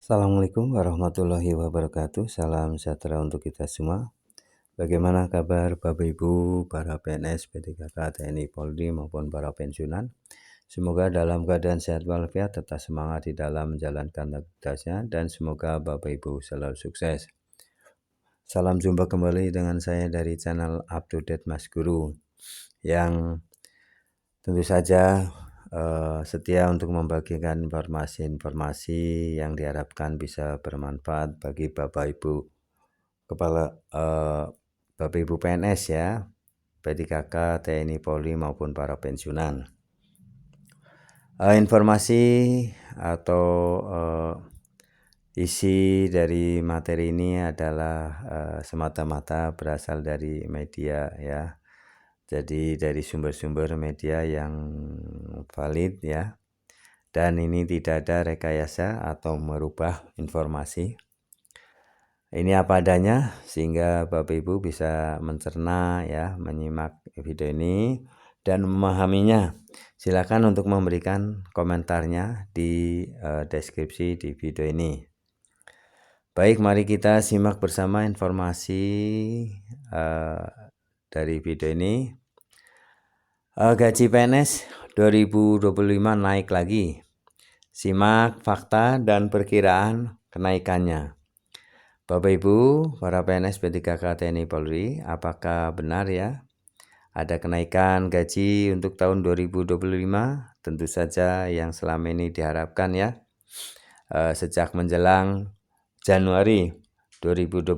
Assalamualaikum warahmatullahi wabarakatuh. Salam sejahtera untuk kita semua. Bagaimana kabar Bapak Ibu, para PNS, PTKK, TNI, Polri maupun para pensiunan? Semoga dalam keadaan sehat walafiat, tetap semangat di dalam menjalankan tugasnya, dan semoga Bapak Ibu selalu sukses. Salam jumpa kembali dengan saya dari channel Up to Date Mas Guru, yang tentu saja setia untuk membagikan informasi-informasi yang diharapkan bisa bermanfaat bagi Bapak Ibu Bapak Ibu PNS ya, PTKK, TNI, Polri maupun para pensiunan. Informasi atau isi dari materi ini adalah semata-mata berasal dari media ya. Jadi dari sumber-sumber media yang valid ya. Dan ini tidak ada rekayasa atau merubah informasi. Ini apa adanya sehingga Bapak Ibu bisa mencerna ya, menyimak video ini dan memahaminya. Silakan untuk memberikan komentarnya di deskripsi di video ini. Baik, mari kita simak bersama informasi dari video ini. Gaji PNS 2025 naik lagi. Simak fakta dan perkiraan kenaikannya. Bapak Ibu, para PNS PTKK TNI Polri, apakah benar ya ada kenaikan gaji untuk tahun 2025? Tentu saja yang selama ini diharapkan ya. Sejak menjelang Januari 2025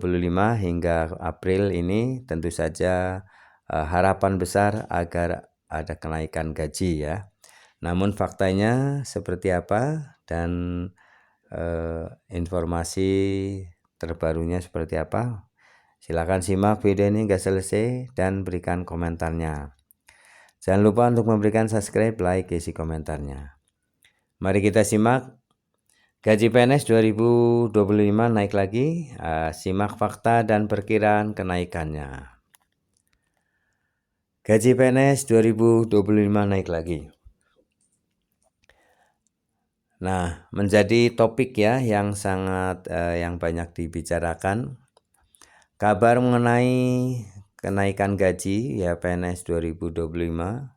hingga April ini tentu saja harapan besar agar ada kenaikan gaji ya. Namun faktanya seperti apa dan informasi terbarunya seperti apa? Silakan simak video ini hingga selesai dan berikan komentarnya. Jangan lupa untuk memberikan subscribe, like, isi komentarnya. Mari kita simak. Gaji PNS 2025 naik lagi. Simak fakta dan perkiraan kenaikannya. Gaji PNS 2025 naik lagi. Nah, menjadi topik ya yang sangat yang banyak dibicarakan. Kabar mengenai kenaikan gaji ya PNS 2025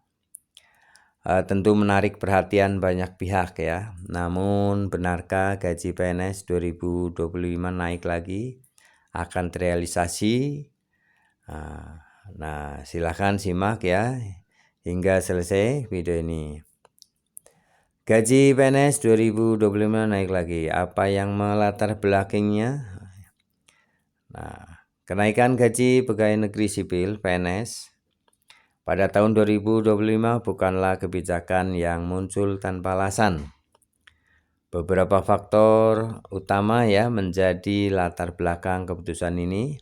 tentu menarik perhatian banyak pihak ya. Namun benarkah gaji PNS 2025 naik lagi akan terrealisasi? Nah, silakan simak ya hingga selesai video ini. Gaji PNS 2025 naik lagi. Apa yang melatar belakangnya? Nah, kenaikan gaji pegawai negeri sipil PNS pada tahun 2025 bukanlah kebijakan yang muncul tanpa alasan. Beberapa faktor utama ya menjadi latar belakang keputusan ini,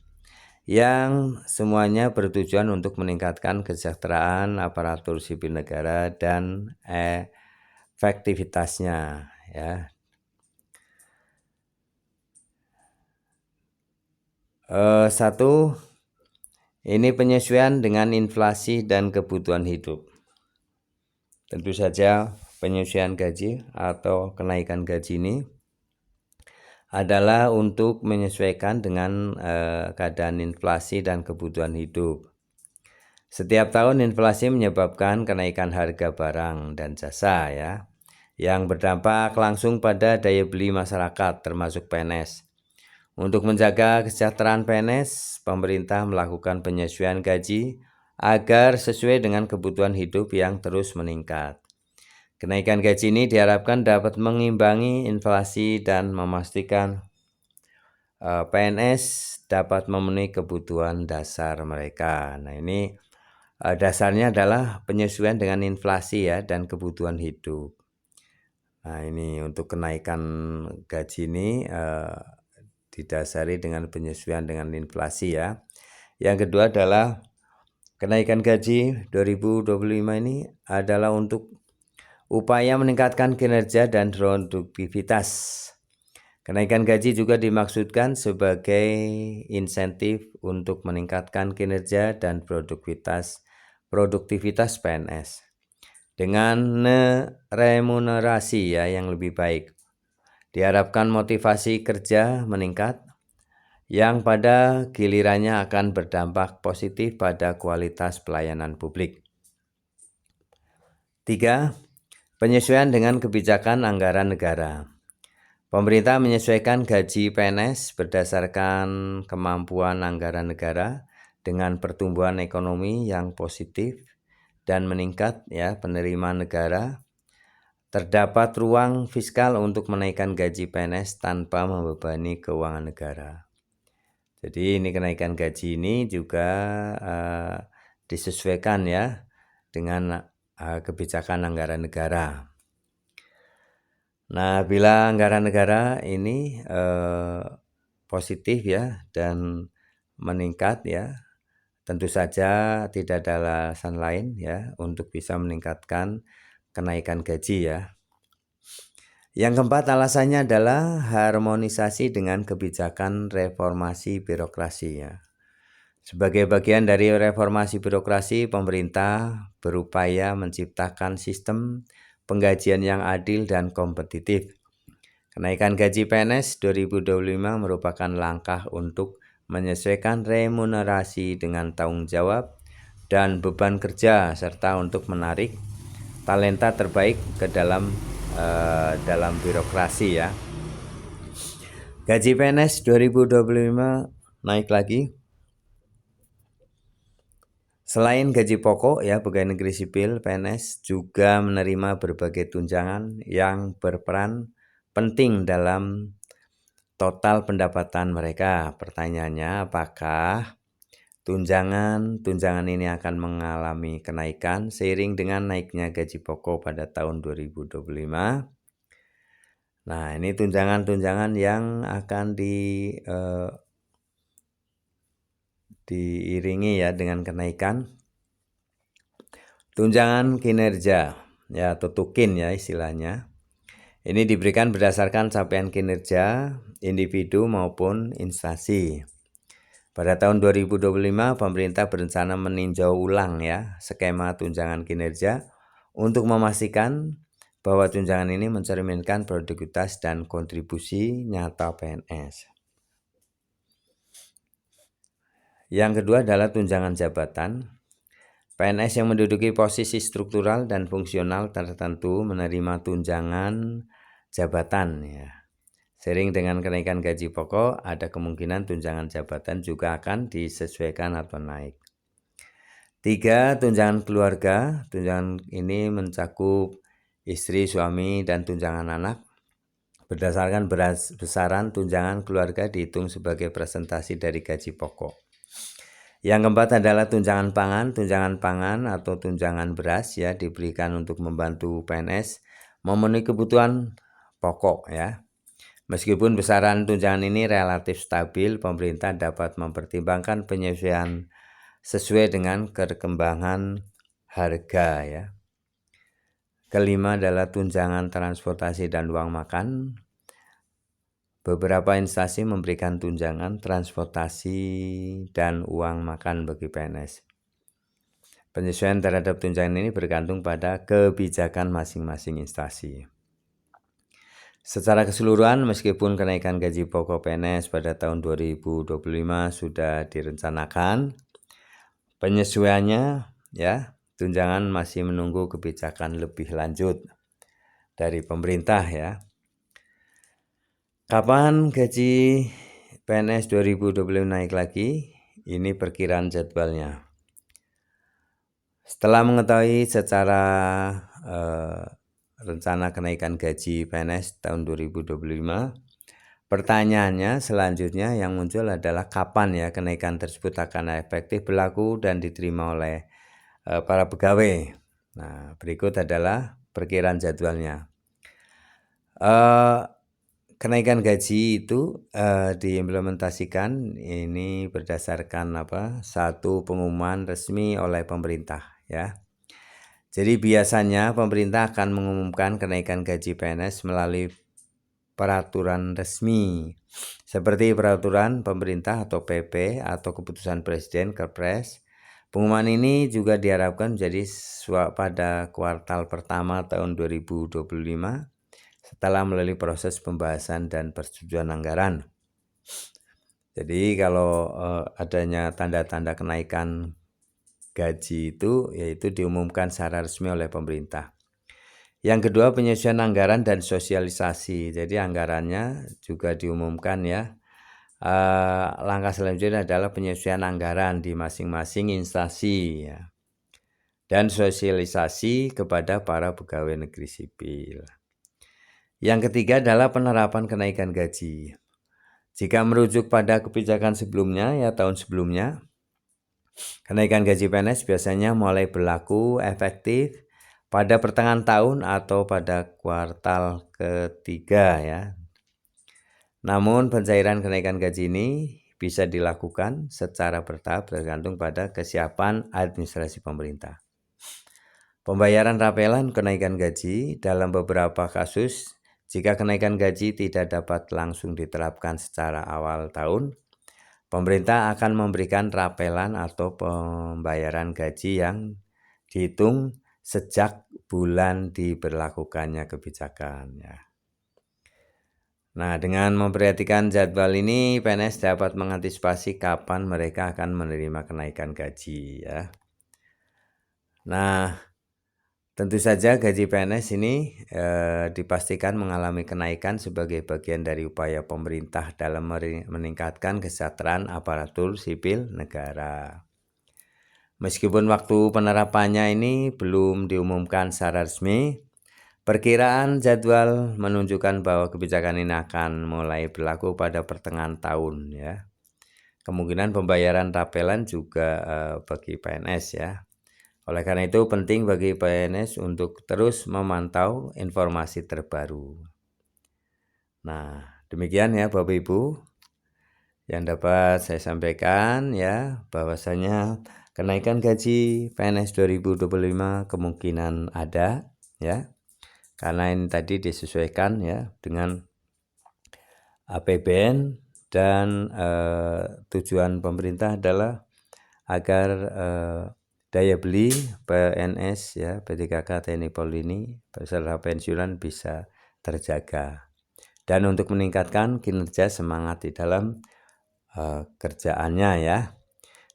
yang semuanya bertujuan untuk meningkatkan kesejahteraan aparatur sipil negara dan efektivitasnya ya. Satu, ini penyesuaian dengan inflasi dan kebutuhan hidup. Tentu saja penyesuaian gaji atau kenaikan gaji ini adalah untuk menyesuaikan dengan keadaan inflasi dan kebutuhan hidup. Setiap tahun inflasi menyebabkan kenaikan harga barang dan jasa ya, yang berdampak langsung pada daya beli masyarakat termasuk PNS. Untuk menjaga kesejahteraan PNS, pemerintah melakukan penyesuaian gaji agar sesuai dengan kebutuhan hidup yang terus meningkat. Kenaikan gaji ini diharapkan dapat mengimbangi inflasi dan memastikan PNS dapat memenuhi kebutuhan dasar mereka. Nah, ini dasarnya adalah penyesuaian dengan inflasi ya dan kebutuhan hidup. Nah, ini untuk kenaikan gaji ini didasari dengan penyesuaian dengan inflasi ya. Yang kedua adalah kenaikan gaji 2025 ini adalah untuk upaya meningkatkan kinerja dan produktivitas. Kenaikan gaji juga dimaksudkan sebagai insentif untuk meningkatkan kinerja dan produktivitas PNS dengan remunerasi ya yang lebih baik. Diharapkan motivasi kerja meningkat, yang pada gilirannya akan berdampak positif pada kualitas pelayanan publik. 3. Penyesuaian dengan kebijakan anggaran negara. Pemerintah menyesuaikan gaji PNS berdasarkan kemampuan anggaran negara dengan pertumbuhan ekonomi yang positif dan meningkat penerimaan negara. Terdapat ruang fiskal untuk menaikkan gaji PNS tanpa membebani keuangan negara. Jadi ini kenaikan gaji ini juga disesuaikan dengan kebijakan anggaran negara. Nah, bila anggaran negara ini positif dan meningkat tentu saja tidak ada alasan lain untuk bisa meningkatkan kenaikan gaji . Yang keempat alasannya adalah harmonisasi dengan kebijakan reformasi birokrasi . Sebagai bagian dari reformasi birokrasi, pemerintah berupaya menciptakan sistem penggajian yang adil dan kompetitif. Kenaikan gaji PNS 2025 merupakan langkah untuk menyesuaikan remunerasi dengan tanggung jawab dan beban kerja serta untuk menarik talenta terbaik ke dalam birokrasi . Gaji PNS 2025 naik lagi. Selain gaji pokok pegawai negeri sipil, PNS juga menerima berbagai tunjangan yang berperan penting dalam total pendapatan mereka. Pertanyaannya, apakah tunjangan ini akan mengalami kenaikan seiring dengan naiknya gaji pokok pada tahun 2025? Nah, ini tunjangan yang akan diiringi dengan kenaikan tunjangan kinerja atau tukin istilahnya. Ini diberikan berdasarkan capaian kinerja individu maupun instansi. Pada tahun 2025 pemerintah berencana meninjau ulang skema tunjangan kinerja untuk memastikan bahwa tunjangan ini mencerminkan produktivitas dan kontribusi nyata PNS. Yang kedua adalah tunjangan jabatan. PNS yang menduduki posisi struktural dan fungsional tertentu menerima tunjangan jabatan . Seiring dengan kenaikan gaji pokok, ada kemungkinan tunjangan jabatan juga akan disesuaikan atau naik. 3. Tunjangan keluarga. Tunjangan ini mencakup istri, suami, dan tunjangan anak. Berdasarkan besaran tunjangan keluarga dihitung sebagai presentasi dari gaji pokok. Yang keempat adalah tunjangan pangan. Tunjangan pangan atau tunjangan beras diberikan untuk membantu PNS memenuhi kebutuhan pokok . Meskipun besaran tunjangan ini relatif stabil, pemerintah dapat mempertimbangkan penyesuaian sesuai dengan perkembangan harga . Kelima adalah tunjangan transportasi dan uang makan. Beberapa instansi memberikan tunjangan transportasi dan uang makan bagi PNS. Penyesuaian terhadap tunjangan ini bergantung pada kebijakan masing-masing instansi. Secara keseluruhan, meskipun kenaikan gaji pokok PNS pada tahun 2025 sudah direncanakan, penyesuaiannya tunjangan masih menunggu kebijakan lebih lanjut dari pemerintah . Kapan gaji PNS 2025 naik lagi? Ini perkiraan jadwalnya. Setelah mengetahui secara rencana kenaikan gaji PNS tahun 2025, pertanyaannya selanjutnya yang muncul adalah kapan kenaikan tersebut akan efektif berlaku dan diterima oleh para pegawai. Nah, berikut adalah perkiraan jadwalnya. Kenaikan gaji itu diimplementasikan ini berdasarkan satu pengumuman resmi oleh pemerintah . Jadi biasanya pemerintah akan mengumumkan kenaikan gaji PNS melalui peraturan resmi seperti peraturan pemerintah atau PP atau keputusan presiden Kepres. Pengumuman ini juga diharapkan menjadi pada kuartal pertama tahun 2025 setelah melalui proses pembahasan dan persetujuan anggaran. Jadi kalau adanya tanda-tanda kenaikan gaji itu yaitu diumumkan secara resmi oleh pemerintah. Yang kedua, penyesuaian anggaran dan sosialisasi. Jadi anggarannya juga diumumkan ya. Langkah selanjutnya adalah penyesuaian anggaran di masing-masing instansi ya. Dan sosialisasi kepada para pegawai negeri sipil. Yang ketiga adalah penerapan kenaikan gaji. Jika merujuk pada kebijakan sebelumnya ya tahun sebelumnya, kenaikan gaji PNS biasanya mulai berlaku efektif pada pertengahan tahun atau pada kuartal ketiga ya. Namun pencairan kenaikan gaji ini bisa dilakukan secara bertahap tergantung pada kesiapan administrasi pemerintah. Pembayaran rapelan kenaikan gaji dalam beberapa kasus, jika kenaikan gaji tidak dapat langsung diterapkan secara awal tahun, pemerintah akan memberikan rapelan atau pembayaran gaji yang dihitung sejak bulan diberlakukannya kebijakan ya. Nah, dengan memperhatikan jadwal ini, PNS dapat mengantisipasi kapan mereka akan menerima kenaikan gaji ya. Nah, tentu saja gaji PNS ini dipastikan mengalami kenaikan sebagai bagian dari upaya pemerintah dalam meningkatkan kesejahteraan aparatur sipil negara. Meskipun waktu penerapannya ini belum diumumkan secara resmi, perkiraan jadwal menunjukkan bahwa kebijakan ini akan mulai berlaku pada pertengahan tahun ya. Kemungkinan pembayaran rapelan juga bagi PNS ya. Oleh karena itu penting bagi PNS untuk terus memantau informasi terbaru. Nah, demikian ya Bapak Ibu yang dapat saya sampaikan ya, bahwasanya kenaikan gaji PNS 2025 kemungkinan ada ya. Karena ini tadi disesuaikan ya dengan APBN dan tujuan pemerintah adalah agar daya beli PNS ya P3K TNI Polri ini beserta pensiunan bisa terjaga dan untuk meningkatkan kinerja semangat di dalam kerjaannya ya.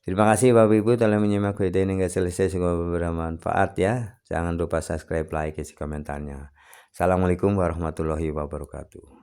Terima kasih Bapak Ibu telah menyimak video ini hingga selesai, semoga bermanfaat ya. Jangan lupa subscribe, like, isi komentarnya. Assalamualaikum warahmatullahi wabarakatuh.